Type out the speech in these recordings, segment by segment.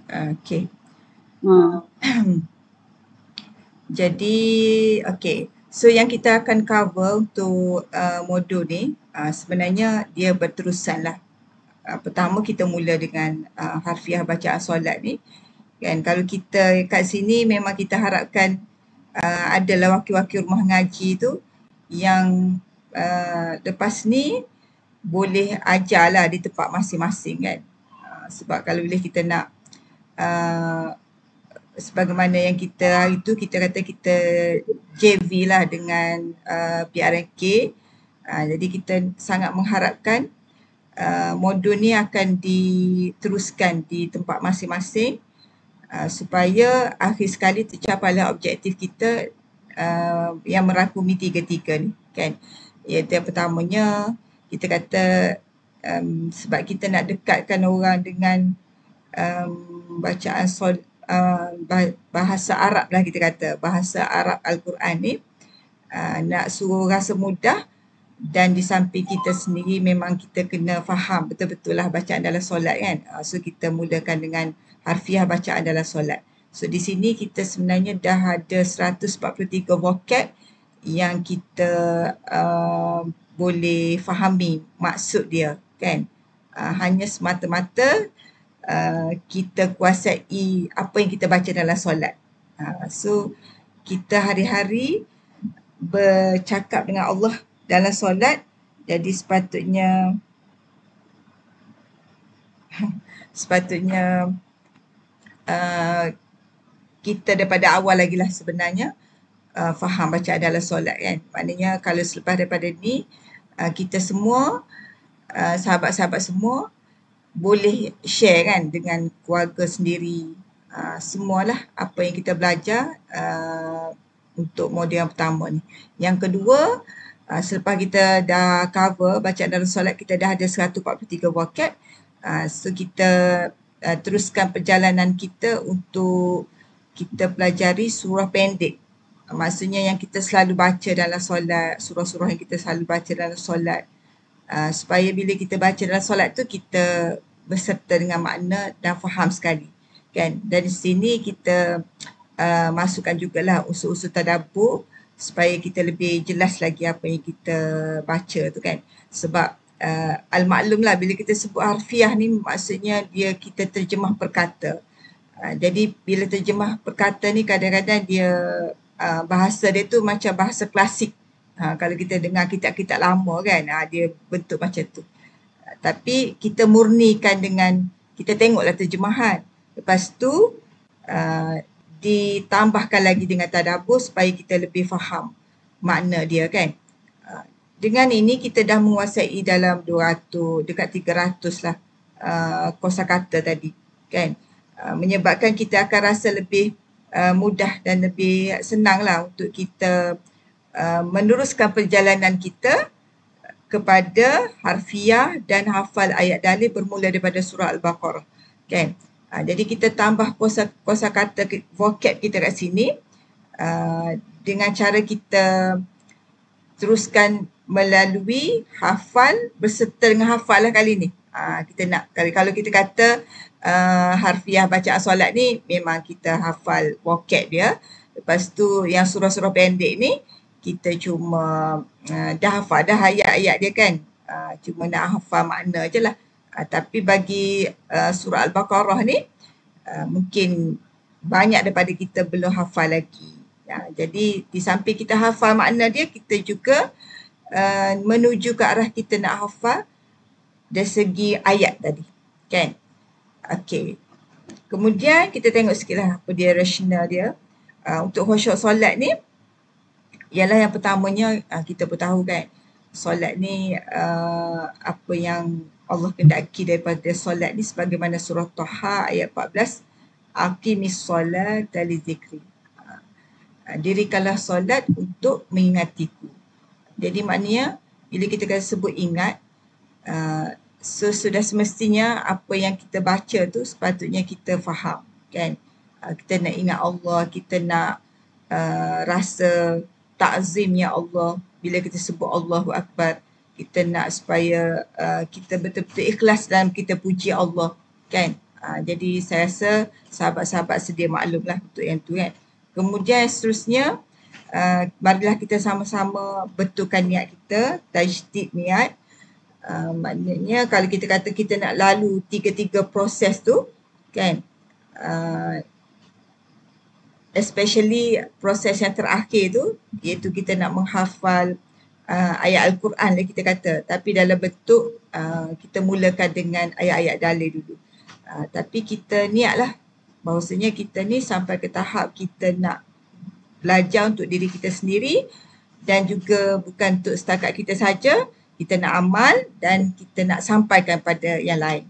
Okay. Ha. Jadi, okay. So yang kita akan cover untuk modul ni sebenarnya dia berterusan lah. Pertama kita mula dengan harfiah bacaan solat ni. Kan, kalau kita kat sini memang kita harapkan adalah wakil-wakil rumah ngaji tu yang lepas ni boleh ajarlah di tempat masing-masing kan. Sebab kalau boleh kita nak sebagaimana yang kita hari tu kita kata kita JV lah dengan PRNK. Jadi kita sangat mengharapkan modul ni akan diteruskan di tempat masing-masing supaya akhir sekali tercapailah objektif kita yang merangkumi tiga-tiga ni kan. Iaitu yang pertamanya kita kata sebab kita nak dekatkan orang dengan bacaan bahasa Arab lah kita kata, bahasa Arab Al-Quran ni nak suruh rasa mudah dan di samping kita sendiri memang kita kena faham betul-betul lah bacaan dalam solat kan. So kita mulakan dengan harfiah bacaan dalam solat. So di sini kita sebenarnya dah ada 143 vocab yang kita boleh fahami maksud dia kan. Hanya semata-mata kita kuasai apa yang kita baca dalam solat. So kita hari-hari bercakap dengan Allah dalam solat, jadi sepatutnya kita daripada awal lagi lah sebenarnya faham bacaan dalam solat kan. Maknanya kalau selepas daripada ni kita semua sahabat-sahabat semua boleh share kan dengan keluarga sendiri, semualah apa yang kita belajar untuk modul yang pertama ni. Yang kedua, selepas kita dah cover bacaan dalam solat, kita dah ada 143 vocab. So kita teruskan perjalanan kita untuk kita pelajari surah pendek. Maksudnya yang kita selalu baca dalam solat, surah-surah yang kita selalu baca dalam solat. Supaya bila kita baca dalam solat tu kita berserta dengan makna dan faham sekali kan. Dari sini kita masukkan jugalah usul-usul tadabbur supaya kita lebih jelas lagi apa yang kita baca tu kan. Sebab al-maklum lah bila kita sebut harfiah ni maksudnya dia kita terjemah perkata. Jadi bila terjemah perkata ni kadang-kadang dia bahasa dia tu macam bahasa klasik. Kalau kita dengar kitab-kitab lama kan, dia bentuk macam tu. Tapi kita murnikan dengan, kita tengoklah terjemahan. Lepas tu ditambahkan lagi dengan tadabbur supaya kita lebih faham makna dia kan. Dengan ini kita dah menguasai dalam 200, dekat 300 lah kosakata tadi kan. Menyebabkan kita akan rasa lebih mudah dan lebih senang lah untuk kita meneruskan perjalanan kita kepada harfiah dan hafal ayat dalil bermula daripada surah Al-Baqarah kan. Jadi kita tambah kosakata vocab kita kat sini dengan cara kita teruskan melalui hafal berserta dengan hafal lah kali ni. Kita nak, kalau kita kata harfiah bacaan solat ni memang kita hafal vocab dia. Lepas tu yang surah-surah pendek ni kita cuma dah hafal dah ayat-ayat dia kan. Cuma nak hafal makna je lah. Tapi bagi surah Al-Baqarah ni mungkin banyak daripada kita belum hafal lagi. Jadi di samping kita hafal makna dia, kita juga menuju ke arah kita nak hafal dari segi ayat tadi kan. Okey. Kemudian kita tengok sikitlah apa dia rasional dia. Untuk khusyuk solat ni ialah yang pertamanya kita pun tahu kan, solat ni apa yang Allah kendaki daripada solat ni sebagaimana surah Taha ayat 14, aqimis solata lizikri. Dirikanlah solat untuk mengingatiku. Jadi maknanya bila kita kata sebut ingat, sudah semestinya apa yang kita baca tu sepatutnya kita faham kan. Kita nak ingat Allah, kita nak rasa ta'zim ya Allah. Bila kita sebut Allahu Akbar, kita nak supaya kita betul-betul ikhlas dalam kita puji Allah kan. Jadi saya rasa sahabat-sahabat sedia maklum lah untuk yang tu kan. Kemudian yang seterusnya, marilah kita sama-sama betulkan niat kita, tajdid niat. Maknanya kalau kita kata kita nak lalu tiga-tiga proses tu kan, especially proses yang terakhir tu, iaitu kita nak menghafal ayat Al-Quran lah kita kata, tapi dalam bentuk kita mulakan dengan ayat-ayat dalil dulu. Tapi kita niatlah bahawasanya kita ni sampai ke tahap kita nak belajar untuk diri kita sendiri dan juga bukan untuk setakat kita saja, kita nak amal dan kita nak sampaikan pada yang lain.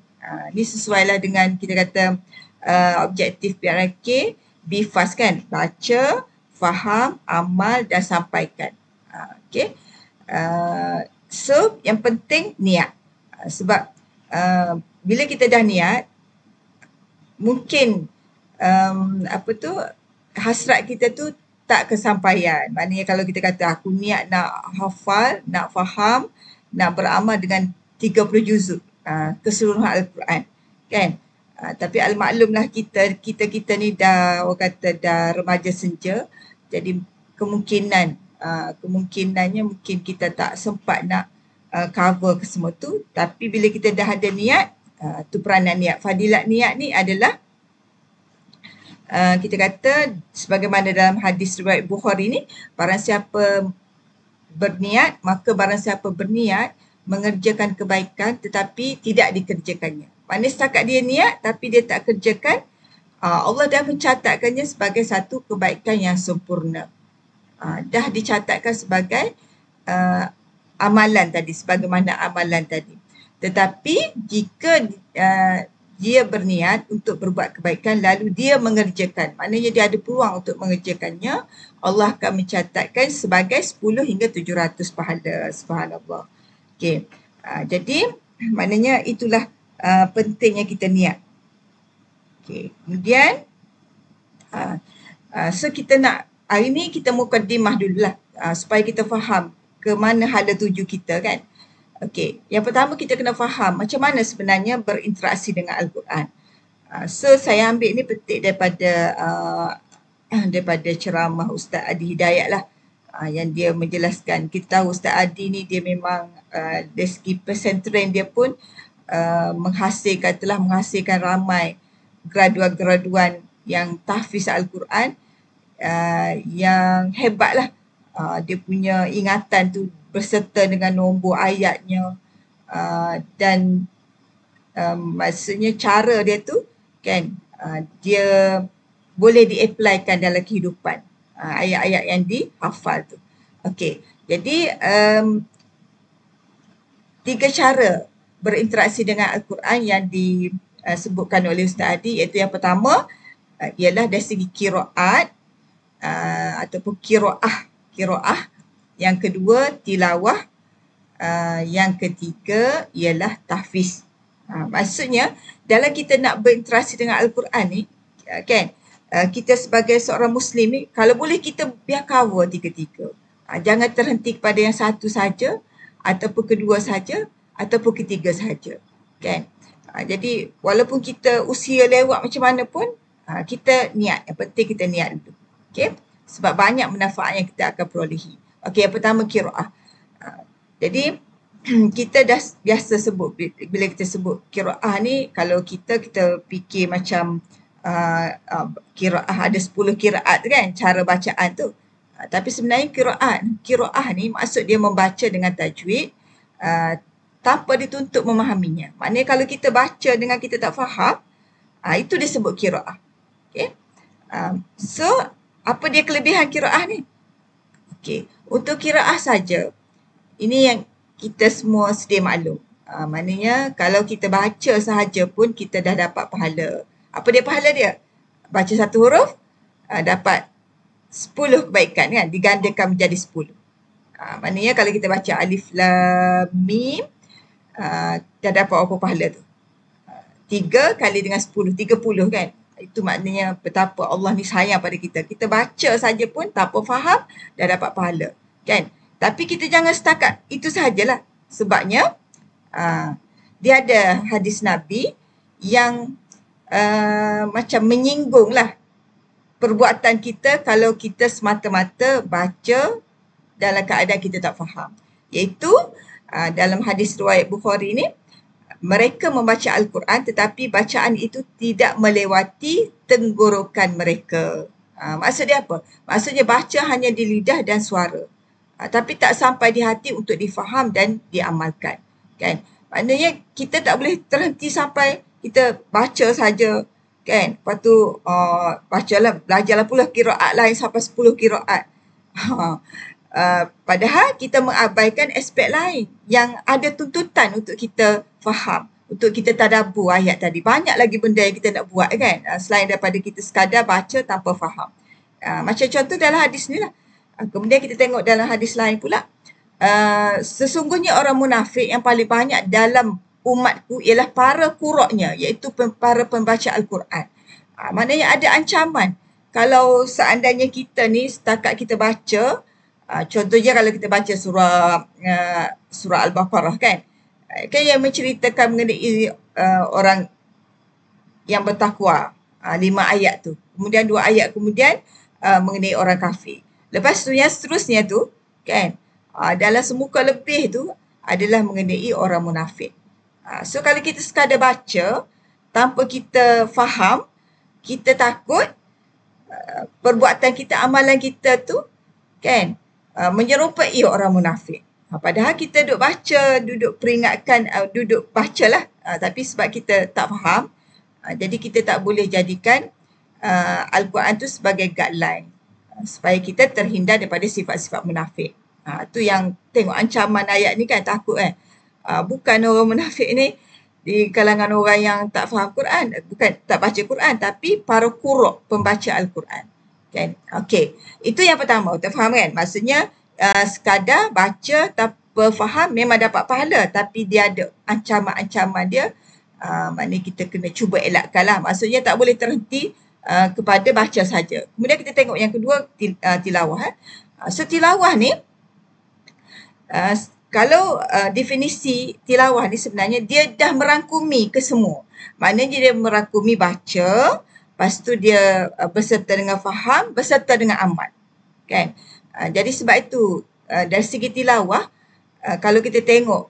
Ini sesuai lah dengan kita kata objektif PRK, be fast kan, baca, faham, amal dan sampaikan. Okay. So yang penting niat. Sebab bila kita dah niat, mungkin hasrat kita tu tak kesampaian. Maknanya kalau kita kata aku niat nak hafal, nak faham, nak beramal dengan 30 juzuk keseluruhan Al-Quran kan. Tapi al-maklumlah kita ni dah orang kata dah remaja senja, jadi kemungkinannya mungkin kita tak sempat nak cover ke semua tu. Tapi bila kita dah ada niat, tu peranan niat. Fadilat niat ni adalah kita kata sebagaimana dalam hadis riwayat Bukhari ni, barang siapa berniat, maka barang siapa berniat mengerjakan kebaikan tetapi tidak dikerjakannya. Maknanya setakat dia niat tapi dia tak kerjakan, Allah dah mencatatkannya sebagai satu kebaikan yang sempurna. Dah dicatatkan sebagai amalan tadi, sebagaimana amalan tadi. Tetapi jika dia berniat untuk berbuat kebaikan lalu dia mengerjakan, maknanya dia ada peluang untuk mengerjakannya, Allah akan mencatatkan sebagai 10 hingga 700 pahala. Subhanallah. Okay. Jadi maknanya itulah pentingnya kita niat. Okay. Kemudian so kita nak hari ni kita mukaddimah dululah supaya kita faham ke mana hala tuju kita kan. Okey, yang pertama kita kena faham macam mana sebenarnya berinteraksi dengan Al-Quran. So saya ambil ni petik daripada ceramah Ustaz Adi Hidayat lah, yang dia menjelaskan. Kita tahu Ustaz Adi ni dia memang dari segi pesantren dia pun telah menghasilkan ramai graduan-graduan yang tahfiz Al-Quran yang hebat lah. Dia punya ingatan tu berserta dengan nombor ayatnya dan maksudnya cara dia tu kan, dia boleh di-applykan dalam kehidupan ayat-ayat yang dihafal tu. Okey, jadi 3 cara berinteraksi dengan Al-Quran yang disebutkan oleh Ustaz Adi, iaitu yang pertama ialah dari segi qiraat ataupun qiraah. Yang kedua tilawah, yang ketiga ialah tahfiz. Maksudnya dalam kita nak berinteraksi dengan Al-Quran ni kan, kita sebagai seorang Muslim ni kalau boleh kita biar cover tiga-tiga. Jangan terhenti kepada yang satu saja ataupun kedua saja ataupun ketiga saja kan. Jadi walaupun kita usia lewat macam mana pun, kita niat. Yang penting kita niat dulu. Okay? Sebab banyak manfaat yang kita akan perolehi. Okey, yang pertama qiraah. Jadi kita dah biasa sebut, bila kita sebut qiraah ni, kalau kita fikir macam qiraah ada 10 qiraat kan, cara bacaan tu. Tapi sebenarnya qiraah ni maksud dia membaca dengan tajwid tanpa dituntut memahaminya. Maknanya kalau kita baca dengan kita tak faham, itu disebut qiraah. Okey. So apa dia kelebihan qiraah ni? Okey, untuk qiraah saja, ini yang kita semua sedia maklum. Maknanya kalau kita baca sahaja pun kita dah dapat pahala. Apa dia pahala dia? Baca satu huruf, dapat 10 kebaikan kan, digandakan menjadi 10. Maknanya kalau kita baca alif lam mim, dah dapat berapa pahala tu? 3 kali dengan 10, 30 kan. Itu maknanya betapa Allah ni sayang pada kita. Kita baca saja pun tanpa faham dah dapat pahala kan. Tapi kita jangan setakat itu sahajalah. Sebabnya dia ada hadis Nabi yang macam menyinggung lah perbuatan kita kalau kita semata-mata baca dalam keadaan kita tak faham. Iaitu dalam hadis riwayat Bukhari ni, mereka membaca Al-Quran tetapi bacaan itu tidak melewati tenggorokan mereka. Maksud dia apa? Maksudnya baca hanya di lidah dan suara. Tapi tak sampai di hati untuk difaham dan diamalkan. Kan? Maknanya kita tak boleh terhenti sampai kita baca saja. Kan? Lepas tu bacalah, belajarlah pula qiraat lain sampai 10 qiraat. Padahal kita mengabaikan aspek lain yang ada tuntutan untuk kita faham, untuk kita tadabbur ayat tadi. Banyak lagi benda yang kita nak buat kan, selain daripada kita sekadar baca tanpa faham. Macam contoh dalam hadis ni lah. Kemudian kita tengok dalam hadis lain pula, sesungguhnya orang munafik yang paling banyak dalam umatku ialah para qura'nya, iaitu para pembaca Al-Quran. Maknanya ada ancaman. Kalau seandainya kita ni setakat kita baca, contohnya kalau kita baca surah Al-Baqarah kan yang menceritakan mengenai orang yang bertakwa, 5 ayat tu. Kemudian 2 ayat kemudian mengenai orang kafir. Lepas tu yang seterusnya tu kan, dalam semuka lebih tu adalah mengenai orang munafik. So kalau kita sekadar baca tanpa kita faham, kita takut perbuatan kita, amalan kita tu kan menyerupai orang munafik. Padahal kita duduk baca, duduk peringatkan, duduk bacalah. Tapi sebab kita tak faham, jadi kita tak boleh jadikan Al-Quran tu sebagai guideline supaya kita terhindar daripada sifat-sifat munafik. Tu yang tengok ancaman ayat ni kan, takut kan. Bukan orang munafik ni di kalangan orang yang tak faham Quran, bukan tak baca Quran, tapi para qura', pembaca Al-Quran. Kan? Okey, itu yang pertama, kita faham kan? Maksudnya sekadar baca tanpa faham memang dapat pahala, tapi dia ada ancaman-ancaman dia. Maknanya kita kena cuba elakkan lah. Maksudnya tak boleh terhenti kepada baca saja. Kemudian kita tengok yang kedua, tilawah. So tilawah ni, kalau definisi tilawah ni sebenarnya dia dah merangkumi ke semua. Maknanya dia merangkumi baca, lepas tu dia berserta dengan faham, berserta dengan amal. Kan? Jadi sebab itu dari segi tilawah, kalau kita tengok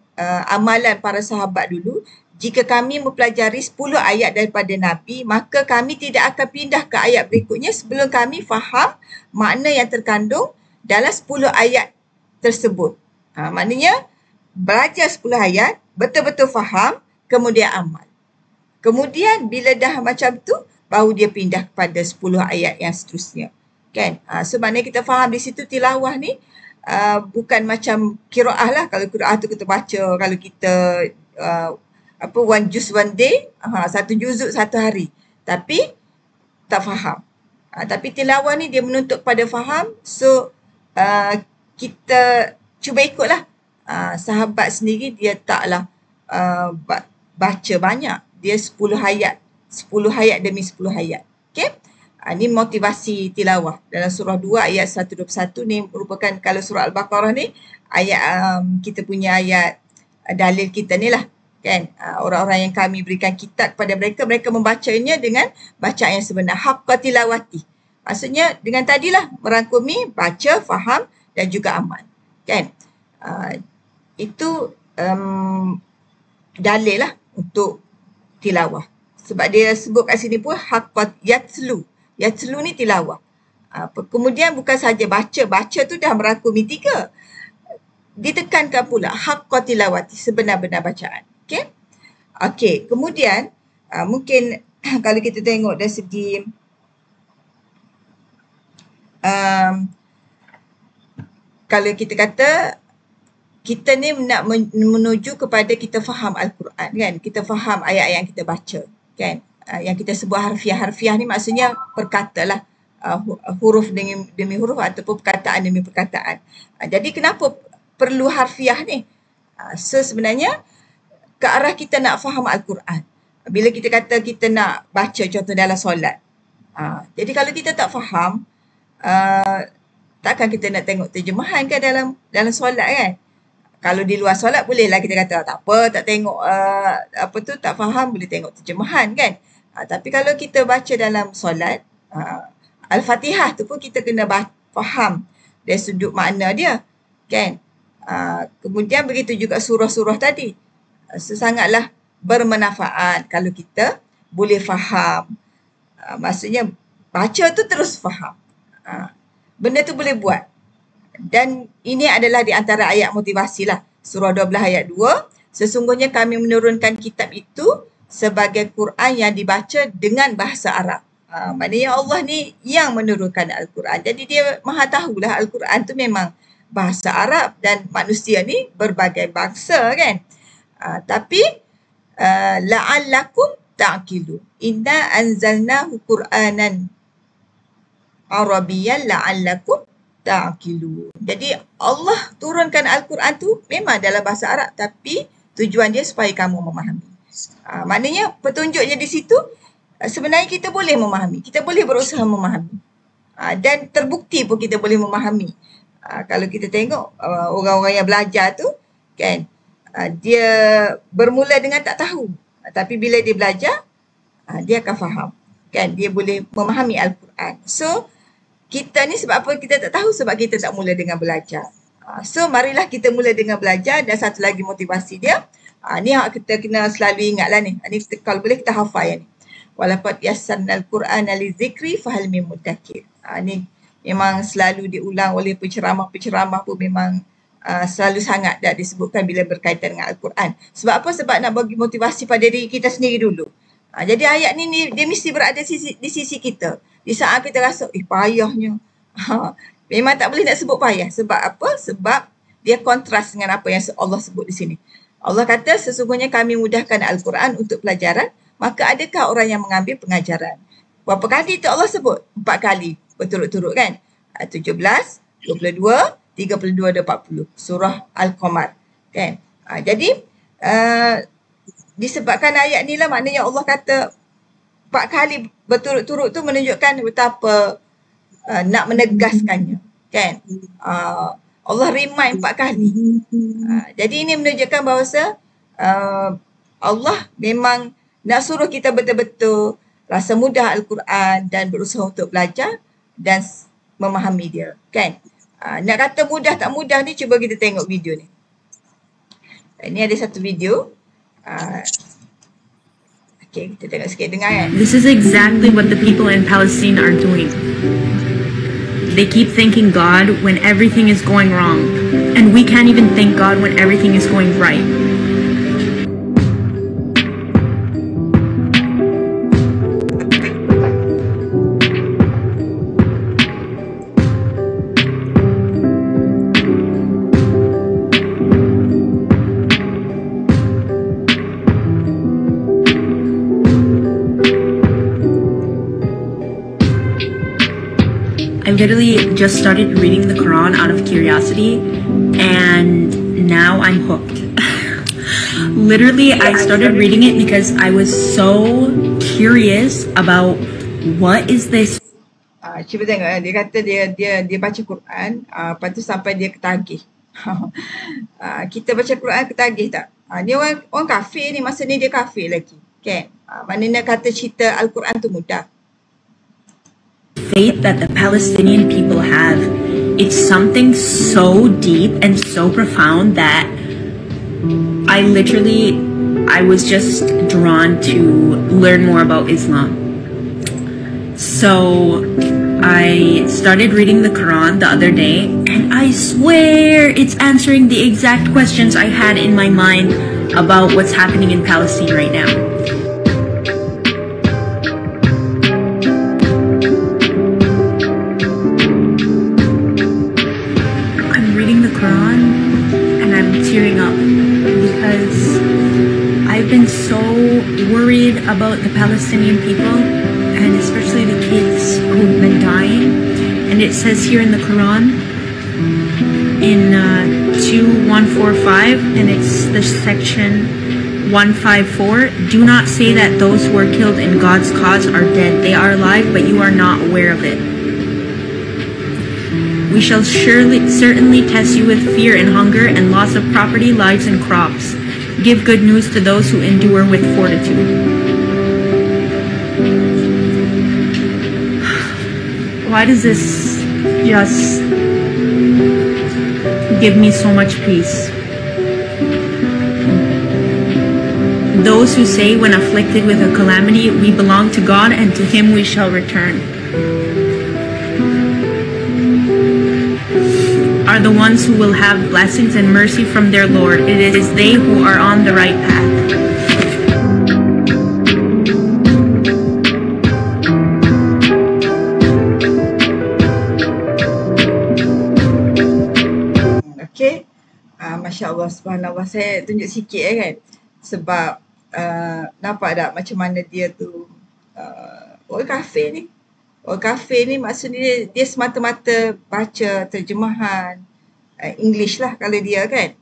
amalan para sahabat dulu, jika kami mempelajari 10 ayat daripada Nabi, maka kami tidak akan pindah ke ayat berikutnya sebelum kami faham makna yang terkandung dalam 10 ayat tersebut. Maknanya belajar 10 ayat, betul-betul faham, kemudian amal. Kemudian bila dah macam tu, baru dia pindah kepada 10 ayat yang seterusnya. Kan? So maknanya kita faham di situ tilawah ni bukan macam qiraah lah. Kalau qiraah tu kita baca, kalau kita one juz one day, 1 juzuk 1 hari. Tapi tak faham. Tapi tilawah ni dia menuntut pada faham. So kita cuba ikutlah. Sahabat sendiri dia taklah baca banyak. Dia 10 ayat. 10 ayat demi 10 ayat. Okay? Ini motivasi tilawah. Dalam surah 2 ayat 121 ni merupakan, kalau surah Al-Baqarah ni, ayat kita punya ayat dalil kita ni lah. Kan? Orang-orang yang kami berikan kitab kepada mereka, mereka membacanya dengan bacaan yang sebenar. Haqqa tilawati. Maksudnya dengan tadilah merangkumi baca, faham dan juga amal. Kan? Itu dalil lah untuk tilawah. Sebab dia sebut kat sini pun haqqa yatslu. Yatslu ni tilawah. Kemudian bukan saja baca. Baca tu dah merangkumi 3. Ditekankan pula haqqa tilawati, sebenar-benar bacaan. Okay? Okay. Kemudian mungkin kalau kita tengok dari segi kalau kita kata kita ni nak menuju kepada kita faham Al-Quran kan. Kita faham ayat-ayat yang kita baca kan. Yang kita sebut harfiah. Ni maksudnya perkata lah. Huruf demi huruf ataupun perkataan demi perkataan. Jadi kenapa perlu harfiah ni? So sebenarnya ke arah kita nak faham Al-Quran. Bila kita kata kita nak baca contoh dalam solat. Jadi kalau kita tak faham, takkan kita nak tengok terjemahan kan dalam solat kan. Kalau di luar solat bolehlah kita kata tak apa, tak tengok tak faham, boleh tengok terjemahan kan. Tapi kalau kita baca dalam solat, Al-Fatihah tu pun kita kena faham dari sudut makna dia, kan? Kemudian begitu juga surah-surah tadi. Sangatlah bermanfaat kalau kita boleh faham. Maksudnya baca tu terus faham. Benda tu boleh buat. Dan ini adalah di antara ayat motivasi lah. Surah 12 ayat 2. Sesungguhnya kami menurunkan kitab itu sebagai Quran yang dibaca dengan bahasa Arab. Maknanya Allah ni yang menurunkan Al-Quran. Jadi dia maha tahulah Al-Quran tu memang bahasa Arab dan manusia ni berbagai bangsa, kan. Tapi la'allakum ta'qilu. Inna anzalnahu Qur'anan Arabiyyan la'allakum ta'qilu. Jadi Allah turunkan Al-Quran tu memang dalam bahasa Arab, tapi tujuan dia supaya kamu memahami. Maknanya petunjuknya di situ sebenarnya kita boleh memahami. Kita boleh berusaha memahami. Dan terbukti pun kita boleh memahami. Kalau kita tengok orang-orang yang belajar tu, kan, dia bermula dengan tak tahu. Tapi bila dia belajar, dia akan faham. Kan, dia boleh memahami Al-Quran. So, kita ni sebab apa kita tak tahu? Sebab kita tak mula dengan belajar. So, marilah kita mula dengan belajar. Dan satu lagi motivasi dia, ni kita kena selalu ingatlah ni. Ni kalau boleh kita hafal yang ni. Walaqad yassarnal Qur'ana lizikri fahal min muddakir. Ni memang selalu diulang oleh penceramah-penceramah pun memang selalu sangat dah disebutkan bila berkaitan dengan Al-Quran. Sebab apa? Sebab nak bagi motivasi pada diri kita sendiri dulu. Jadi ayat ni dia mesti berada di sisi kita. Di saat kita rasa, payahnya. Memang tak boleh nak sebut payah. Sebab apa? Sebab dia kontras dengan apa yang Allah sebut di sini. Allah kata, sesungguhnya kami mudahkan Al-Quran untuk pelajaran, maka adakah orang yang mengambil pengajaran? Berapa kali tu Allah sebut? 4 kali berturut-turut, kan? 17, 22, 32 dan 40. Surah Al-Qamar. Kan? Jadi, disebabkan ayat ni lah maknanya Allah kata 4 kali berturut-turut tu menunjukkan betapa nak menegaskannya. Kan? Allah remind 4 kali. Jadi ini menunjukkan bahawa Allah memang nak suruh kita betul-betul rasa mudah Al-Quran dan berusaha untuk belajar dan memahami dia. Kan? Nak kata mudah tak mudah ni, cuba kita tengok video ni. Ini ada satu video. Okay, kita tengok sikit, dengar kan. This is exactly what the people in Palestine are doing. They keep thanking God when everything is going wrong. And we can't even thank God when everything is going right. I literally just started reading the Quran out of curiosity, and now I'm hooked. Literally, I started reading it because I was so curious about what is this. Cuba tengok, dia kata dia baca Quran, lepas tu sampai dia ketagih. Kita baca Quran ketagih tak? Dia orang kafir ni, masa ni dia kafir lagi. Okay? Maknanya kata cerita Al-Quran tu mudah. Faith that the Palestinian people have, it's something so deep and so profound that I was just drawn to learn more about Islam. So I started reading the Quran the other day, and I swear it's answering the exact questions I had in my mind about what's happening in Palestine right now. Tearing up because I've been so worried about the Palestinian people, and especially the kids who've been dying. And it says here in the Quran in 2145, and it's the section 154, do not say that those who are killed in God's cause are dead. They are alive, but you are not aware of it. We shall certainly test you with fear and hunger and loss of property, lives, and crops. Give good news to those who endure with fortitude. why does this just give me so much peace? Those who say when afflicted with a calamity, we belong to God and to Him we shall return, are the ones who will have blessings and mercy from their Lord. It is they who are on the right path. Okay. Masya Allah, subhanallah. Saya tunjuk sikit kan. Sebab nampak tak macam mana dia tu orang kafir ni. Orang kafir ni maksudnya dia semata-mata baca terjemahan English lah kalau dia kan.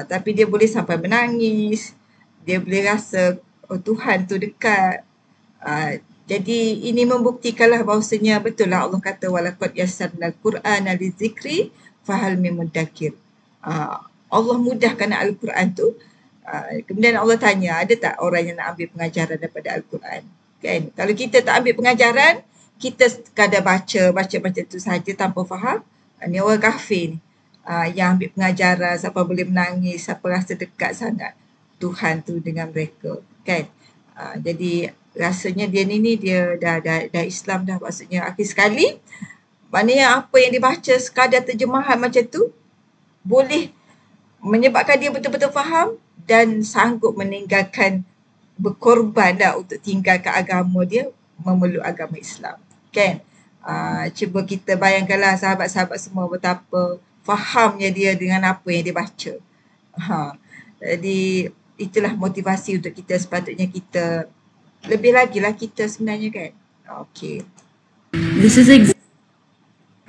Tapi dia boleh sampai menangis. Dia boleh rasa Tuhan tu dekat. Jadi ini membuktikanlah bahawasanya betul lah Allah kata walaqad yassarnal Qur'ana lizikri fahal min muddakir. Allah mudahkan Al-Quran tu. Kemudian Allah tanya, ada tak orang yang nak ambil pengajaran daripada Al-Quran? Kan? Kalau kita tak ambil pengajaran, kita sekadar baca tu saja tanpa faham. Ni orang kafir ni. Yang ambil pengajaran, siapa boleh menangis, siapa rasa dekat sangat Tuhan tu dengan mereka. Kan? Jadi rasanya dia dah Islam dah, maksudnya akhir sekali. Maknanya apa yang dibaca sekadar terjemahan macam tu boleh menyebabkan dia betul-betul faham dan sanggup meninggalkan, berkorban dah untuk tinggalkan agama dia, memeluk agama Islam. Kan? Cuba kita bayangkanlah sahabat-sahabat semua betapa fahamnya dia dengan apa yang dia baca. Jadi itulah motivasi untuk kita, sepatutnya kita lebih lagi lah kita sebenarnya kan. Okay.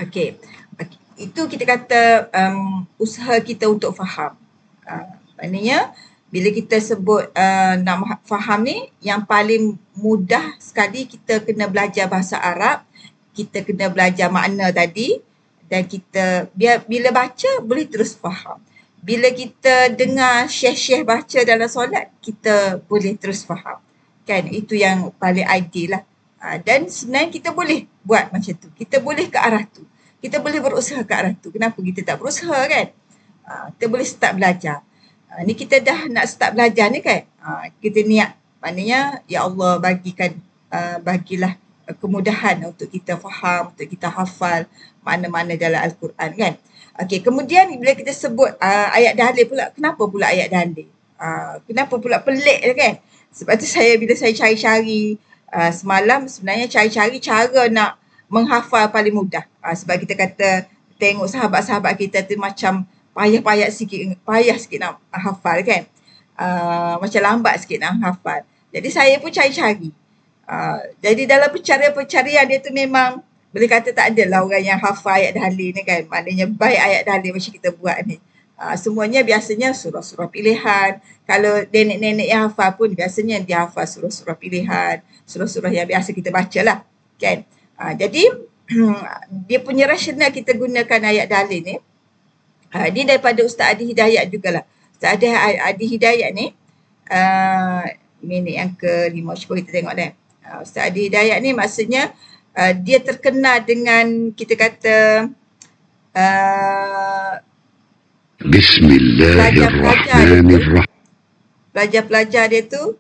Okay. Itu kita kata usaha kita untuk faham. Maknanya bila kita sebut nak faham ni, yang paling mudah sekali kita kena belajar bahasa Arab, kita kena belajar makna tadi, dan kita bila baca boleh terus faham. Bila kita dengar syekh-syekh baca dalam solat, kita boleh terus faham. Kan? Itu yang paling ideal lah. Dan sebenarnya kita boleh buat macam tu. Kita boleh ke arah tu. Kita boleh berusaha ke arah tu. Kenapa kita tak berusaha kan? Kita boleh start belajar. Ni kita dah nak start belajar ni kan? Kita niat. Maknanya, ya Allah bagilah kemudahan untuk kita faham, untuk kita hafal mana-mana dalam Al-Quran kan? Okey, kemudian bila kita sebut ayat dalil pula, kenapa pula ayat dalil? Kenapa pula pelik kan? Sebab tu bila saya cari-cari semalam, sebenarnya cari-cari cara nak menghafal paling mudah. Sebab kita kata tengok sahabat-sahabat kita tu macam payah sikit nak hafal kan. Macam lambat sikit nak hafal. Jadi saya pun cari-cari. Jadi dalam pencarian dia tu memang boleh kata tak ada lah orang yang hafal ayat dalil ni kan. Maknanya baik ayat dalil macam kita buat ni. Semuanya biasanya surah-surah pilihan. Kalau nenek-nenek yang hafal pun biasanya dia hafal surah-surah pilihan. Surah-surah yang biasa kita baca lah. Kan? Jadi dia punya rasional kita gunakan ayat dalil ni. Ni daripada Ustaz Adi Hidayat jugalah. Ustaz Adi Hidayat ni minit yang ke-5, cuba kita tengok dah. Ustaz Adi Hidayat ni maksudnya dia terkenal dengan kita kata Bismillahirrahmanirrahim. Pelajar-pelajar dia tu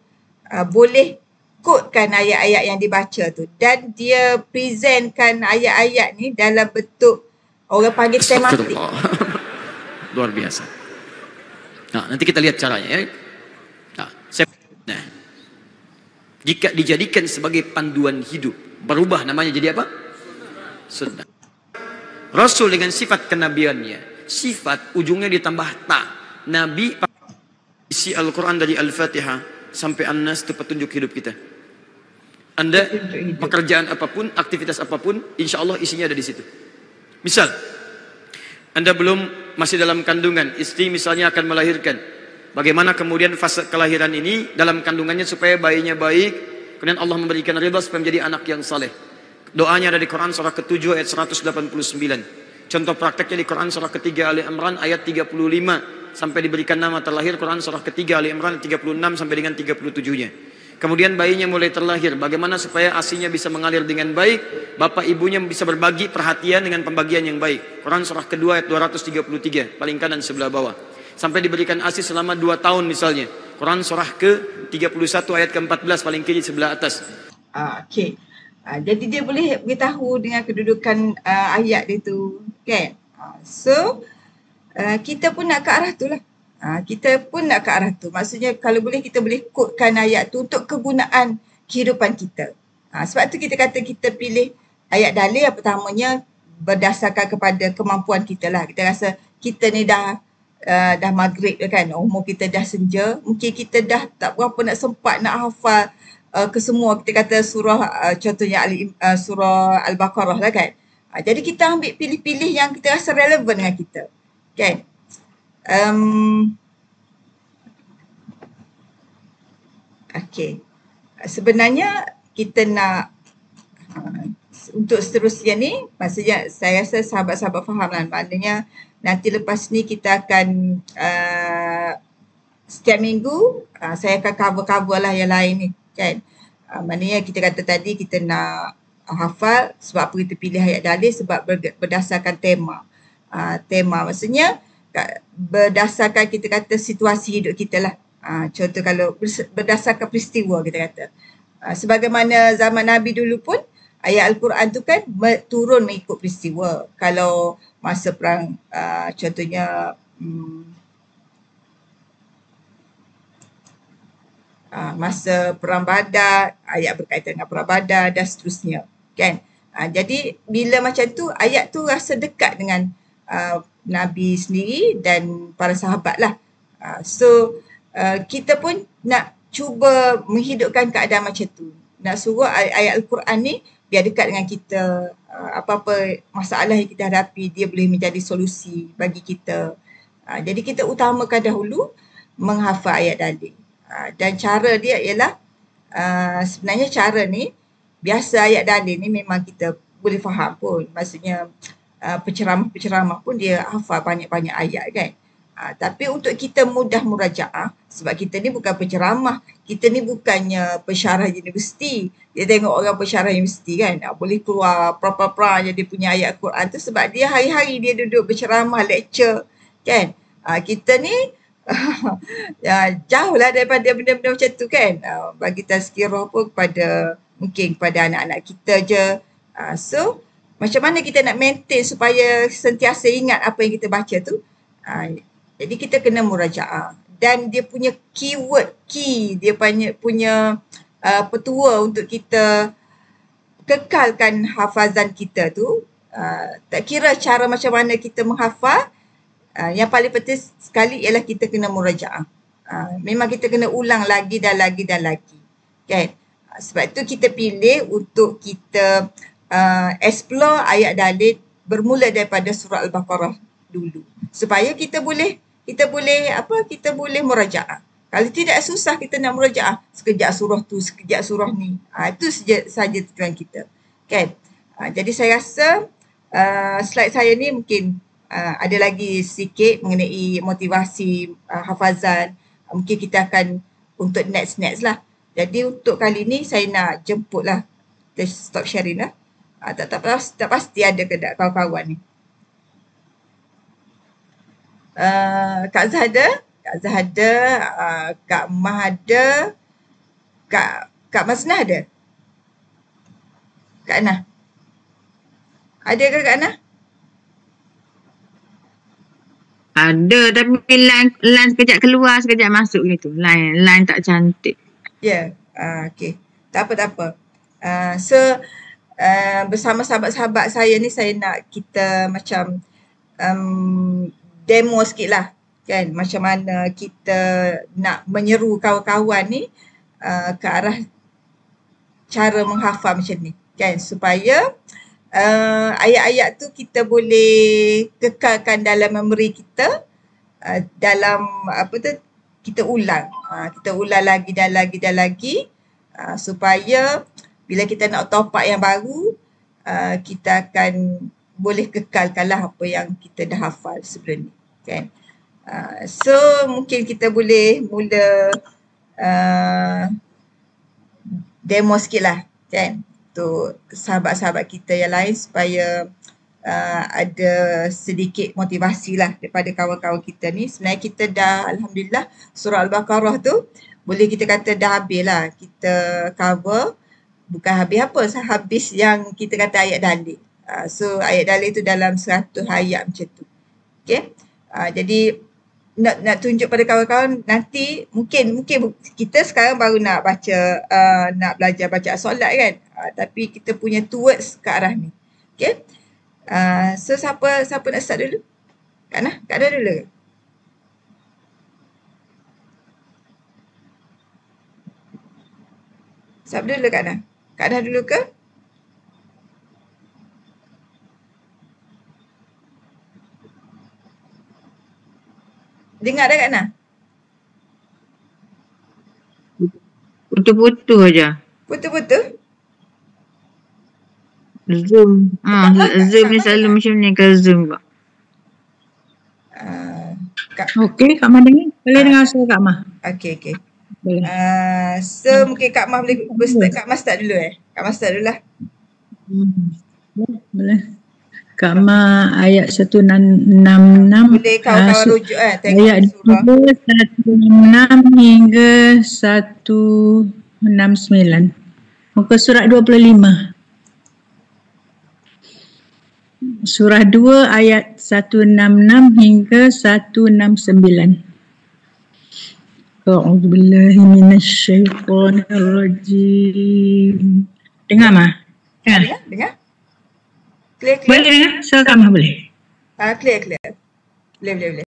boleh kodekan ayat-ayat yang dibaca tu, dan dia presentkan ayat-ayat ni dalam bentuk orang panggil tematik. Luar biasa. Nanti kita lihat caranya ya. Jika dijadikan sebagai panduan hidup, berubah namanya jadi apa? Sunnah. Rasul dengan sifat kenabiannya, sifat ujungnya ditambah ta. Nabi isi Al-Quran dari Al-Fatihah sampai An-Nas itu petunjuk hidup kita. Anda pekerjaan apapun, aktivitas apapun, insya Allah isinya ada di situ. Misal, Anda masih dalam kandungan, istri misalnya akan melahirkan. Bagaimana kemudian fase kelahiran ini dalam kandungannya supaya bayinya baik, kemudian Allah memberikan ridha supaya menjadi anak yang saleh. Doanya ada di Quran surah ke-7 ayat 189. Contoh prakteknya di Quran surah ke-3 Ali Imran ayat 35 sampai diberikan nama terlahir, Quran surah ke-3 Ali Imran 36 sampai dengan 37-nya. Kemudian bayinya mulai terlahir. Bagaimana supaya ASInya bisa mengalir dengan baik, bapak ibunya bisa berbagi perhatian dengan pembagian yang baik. Quran surah kedua ayat 233, paling kanan sebelah bawah. Sampai diberikan ASI selama 2 tahun misalnya. Quran surah ke-31 ayat ke-14, paling kiri sebelah atas. Okey. Jadi dia boleh beritahu dengan kedudukan ayat dia tu, kan? So kita pun nak ke arah tu lah. Kita pun nak ke arah tu. Maksudnya kalau boleh kita boleh kodkan ayat tu untuk kegunaan kehidupan kita. Sebab tu kita kata kita pilih ayat dalil yang pertamanya berdasarkan kepada kemampuan kita lah. Kita rasa kita ni dah maghrib kan, umur kita dah senja, mungkin kita dah tak berapa nak sempat nak hafal kesemua. Kita kata surah contohnya surah Al-Baqarah lah kan. Jadi kita ambil pilih-pilih yang kita rasa relevan dengan kita, kan? Okey. Sebenarnya kita nak untuk seterusnya ni, maksudnya saya rasa sahabat-sahabat faham lah. Maknanya nanti lepas ni kita akan setiap minggu saya akan cover-cover lah yang lain ni, kan? Maknanya kita kata tadi kita nak hafal, sebab apa kita pilih ayat dalil, sebab berdasarkan tema. Tema maksudnya berdasarkan kita kata situasi hidup kita lah. Contoh kalau berdasarkan peristiwa kita kata. Sebagaimana zaman Nabi dulu pun ayat Al-Quran tu kan turun mengikut peristiwa. Kalau masa perang contohnya masa perang Badar, ayat berkaitan dengan perang Badar dan seterusnya, kan? Jadi bila macam tu ayat tu rasa dekat dengan Nabi sendiri dan para sahabat lah. So kita pun nak cuba menghidupkan keadaan macam tu. Nak suruh ayat Al-Quran ni biar dekat dengan kita. Apa-apa masalah yang kita hadapi, dia boleh menjadi solusi bagi kita. Jadi kita utamakan dahulu menghafal ayat dalil. Dan cara dia ialah sebenarnya cara ni, biasa ayat dalil ni memang kita boleh faham pun. Maksudnya penceramah-penceramah pun dia hafal banyak-banyak ayat, kan? Tapi untuk kita mudah murajaah, sebab kita ni bukan penceramah, kita ni bukannya pensyarah universiti. Dia tengok orang pensyarah universiti kan, boleh keluar pra je dia punya ayat Quran tu, sebab dia hari-hari dia duduk berceramah, lecture, kan? Kita ni jauh lah daripada benda-benda macam tu, kan? Bagi tazkirah pun mungkin kepada anak-anak kita je. So macam mana kita nak maintain supaya sentiasa ingat apa yang kita baca tu? Jadi kita kena murajaah. Dan dia punya key, dia punya petua untuk kita kekalkan hafazan kita tu. Tak kira cara macam mana kita menghafal, yang paling penting sekali ialah kita kena murajaah. Memang kita kena ulang lagi dan lagi dan lagi, kan? Sebab tu kita pilih untuk kita explore ayat dalil bermula daripada surah Al-Baqarah dulu, supaya kita boleh murajaah. Kalau tidak, susah kita nak murajaah. Sekejap surah tu, sekejap surah ni. Itu saja tujuan kita, kan? Jadi saya rasa slide saya ni mungkin ada lagi sikit mengenai motivasi hafazan. Mungkin kita akan untuk next lah. Jadi untuk kali ni saya nak jemput lah. Kita stop sharing lah. Tak pasti ada ke tak kawan-kawan ni. Kak Zahada, Kak Mah ada, Kak Masnah ada? Kak Nah? Ada ke Kak Nah? Ada, tapi line sekejap keluar, sekejap masuk gitu. Line tak cantik. Ya, okey. Tak apa. So bersama sahabat-sahabat saya ni, saya nak kita macam demo sikit lah, kan? Macam mana kita nak menyeru kawan-kawan ni ke arah cara menghafal macam ni, kan? Supaya ayat-ayat tu kita boleh kekalkan dalam memori kita, dalam kita ulang lagi dan lagi, supaya bila kita nak top up yang baru, kita akan boleh kekalkanlah apa yang kita dah hafal sebelum ni, kan? So mungkin kita boleh mula demo sikit lah kan, untuk sahabat-sahabat kita yang lain supaya ada sedikit motivasi lah daripada kawan-kawan kita ni. Sebenarnya kita dah Alhamdulillah surah Al-Baqarah tu boleh kita kata dah habis lah. Kita cover, bukan habis apa, habis yang kita kata ayat dalil. So ayat dalil tu dalam 100 ayat macam tu. Okay. Jadi nak tunjuk pada kawan-kawan nanti mungkin kita sekarang baru nak baca, nak belajar baca solat kan. Tapi kita punya towards ke arah ni. Okay. So siapa nak start dulu? Kak Nah dulu. Siapa dulu Kak Nah? Kak Nah dulu ke? Dengar dah Kak Nah? Putus-putus aja. Putus-putus? Zoom. Zoom ni selalu macam ni ke Zoom Kak. Okey, Kak Mah dengar. Boleh dengar suara Kak Mah? Okey. Boleh. So mungkin Kak Mah boleh Kak Mah start dulu Kak Mah start dulu lah. Boleh. Kak Mah ayat 166. Boleh kawan-kawan rujuk tengok ayat surah. 166 hingga 169. Muka surat 25. Surah 2 ayat 166 hingga 169. A'udzubillahi minasyaitonirrajim. Dengar Mah? Dengar? Clear? Boleh dengar? Suara Kak Mah boleh? Clear. Boleh.